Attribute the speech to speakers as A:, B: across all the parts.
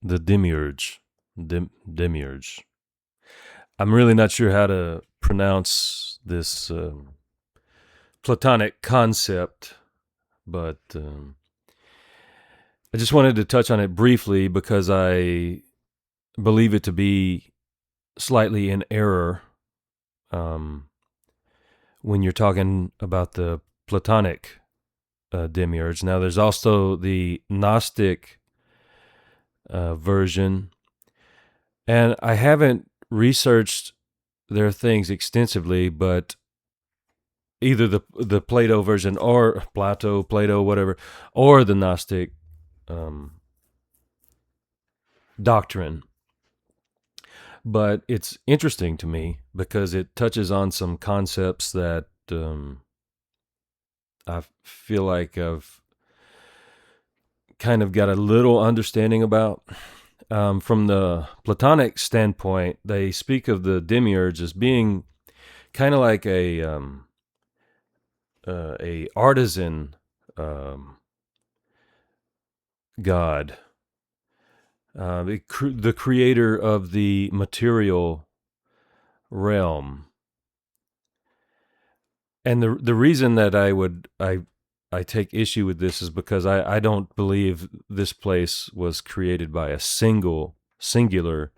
A: the Demiurge. Demiurge. I'm really not sure how to pronounce this Platonic concept, but I just wanted to touch on it briefly because I believe it to be slightly in error um, when you're talking about the Platonic Demiurge. Now, there's also the Gnostic version, and I haven't researched their things extensively, but either the Plato version or Plato, whatever, or the Gnostic um, doctrine. But it's interesting to me because it touches on some concepts that I feel like I've kind of got a little understanding about. From the Platonic standpoint, they speak of the demiurge as being kind of like a artisan um, god, the creator of the material realm. And the reason that I take issue with this is because I don't believe this place was created by a singular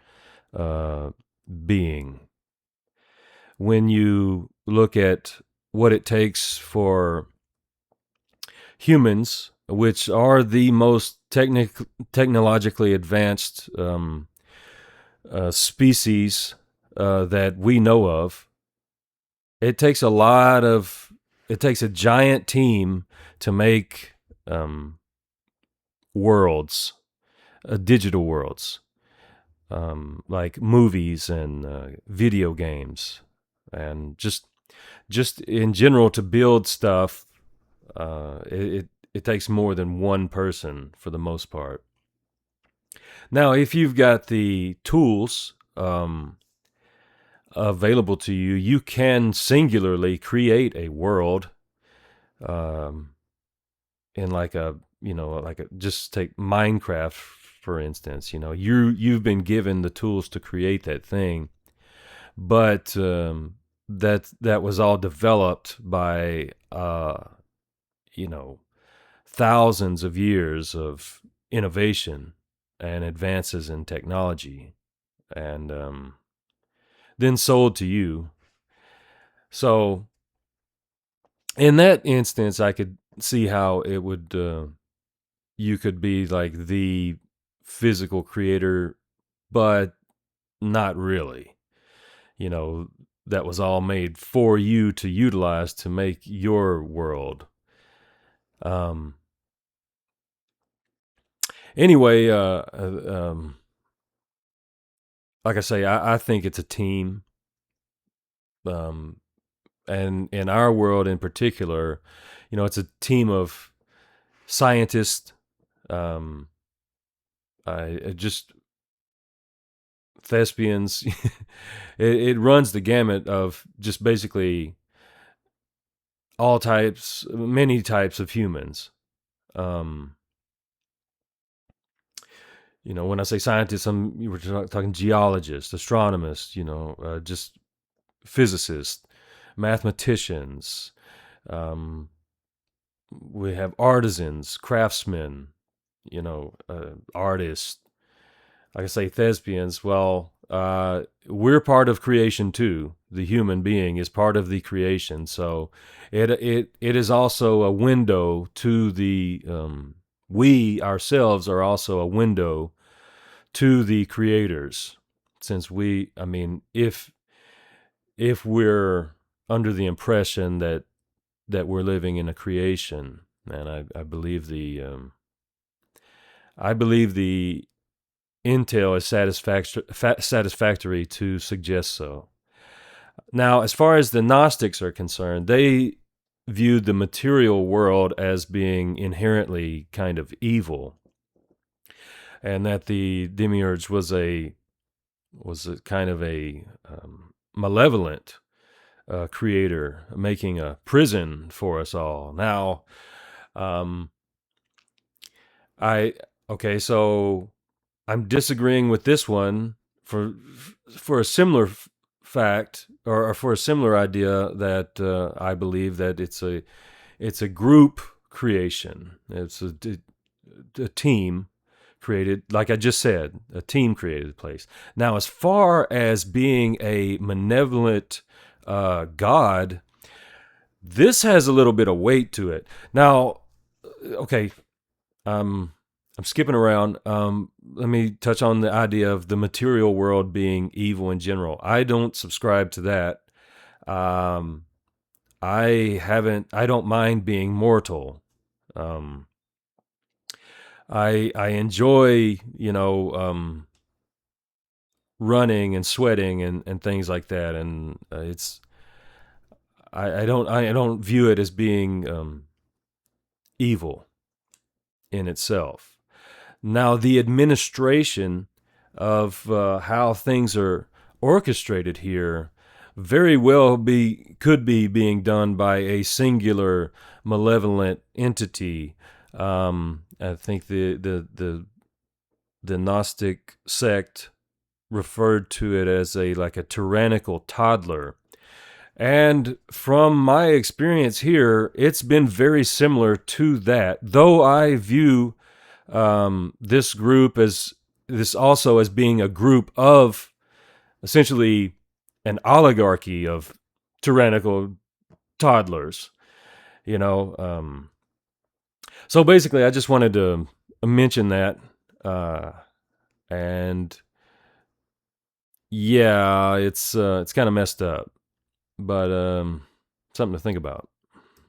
A: uh, being. When you look at what it takes for humans, which are the most technologically advanced species that we know of, it takes it takes a giant team to make worlds, digital worlds, like movies and video games, and just in general to build stuff. It takes more than one person for the most part. Now, if you've got the tools available to you, you can singularly create a world um, in just take Minecraft for instance. You've been given the tools to create that thing, but that was all developed by you know thousands of years of innovation and advances in technology, and then sold to you. So in that instance, I could see how it would you could be like the physical creator, but not really. You know, that was all made for you to utilize to make your world. Um, anyway, like I say, I think it's a team. Um, and in our world in particular, it's a team of scientists. Um, just thespians. It runs the gamut of just basically many types of humans. Um, when I say scientists, we're talking geologists, astronomers, just physicists, mathematicians. Um, we have artisans, craftsmen, artists. Like I say, thespians. Well, we're part of creation too. The human being is part of the creation, so it is also a window to the. We ourselves are also a window to the creators, since if we're under the impression that we're living in a creation, and I believe the intel is satisfactory to suggest so. Now, as far as the Gnostics are concerned, they viewed the material world as being inherently kind of evil, and that the Demiurge was a kind of a malevolent creator, making a prison for us all. Now, I okay, so I'm disagreeing with this one for a similar fact, or for a similar idea, that I believe that it's a group creation. It's a team created, like I just said, a team created the place. Now, as far as being a malevolent God, this has a little bit of weight to it. Now, okay, um, I'm skipping around. Let me touch on the idea of the material world being evil in general. I don't subscribe to that. Um, I don't mind being mortal. Um, I enjoy, running and sweating and things like that, and I don't view it as being evil in itself. Now, the administration of how things are orchestrated here very well could be being done by a singular malevolent entity. I think the Gnostic sect referred to it as a tyrannical toddler. And from my experience here, it's been very similar to that. Though I view this group as this also as being a group of essentially an oligarchy of tyrannical toddlers. You know, so basically, I just wanted to mention that, uh, and yeah, it's kind of messed up, but something to think about.